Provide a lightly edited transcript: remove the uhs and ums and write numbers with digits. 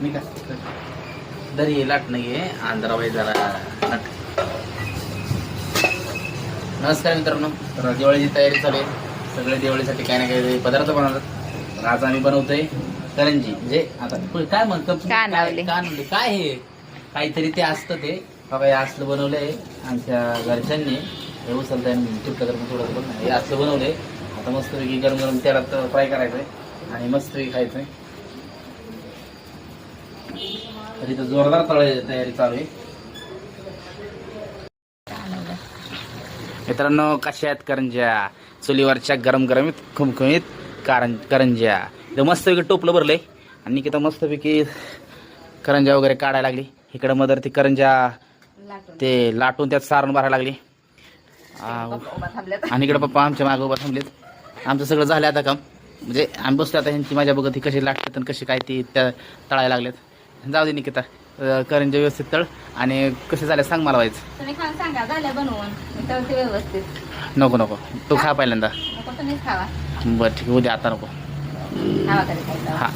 मी का दरी लाट नाहीये आंध्राबाई जरा लाट. नमस्कार मित्रांनो, तर दिवाळीची तयारी चालू आहे. सगळे दिवाळीसाठी काय ना काही पदार्थ बनवतात. आज आम्ही बनवतोय करंजी. म्हणजे आता काय म्हणतो काय हे काहीतरी ते असतं ते बघा. हे असलं बनवलंय आमच्या घरच्यांनी. हे उचलता तुटलं तर थोडं पण हे असलं बनवलंय. आता मस्तपैकी गरम गरम तेलात फ्राय करायचंय आणि मस्तपैकी खायचंय. तर इथं जोरदार तयारी चालू आहे. मित्रांनो, कशा आहेत करंज्या? चुलीवरच्या गरम गरमीत खुमखुमीत करंज्या. इथं मस्तपैकी टोपलं भरलंय आणि निकिता मस्तपैकी करंज्या वगैरे काढायला लागली. इकडं मदर ती करंज्या ते लाटून त्यात सारण भरायला लागली. आणि इकडे पप्पा आमच्या मागे उभा थांबलेत. आमचं सगळं झालं आता काम. म्हणजे आम्ही बसतो आता ह्यांची माझ्या बघत ही कशी लागतात आणि कशी काय ती त्या तळायला लागलेत. जाऊ दे निकिता, करंज्या व्यवस्थित तळ. आणि कसे झाले सांग मला व्हायचं. तुम्ही खाऊन सांगा झालं बनवून तळते व्यवस्थित. नको नको, तू खा पहिल्यांदा. नको तुम्हीच खावा. बरं ठीक आहे, उद्या आता नको. खावा तरी खायचं. हा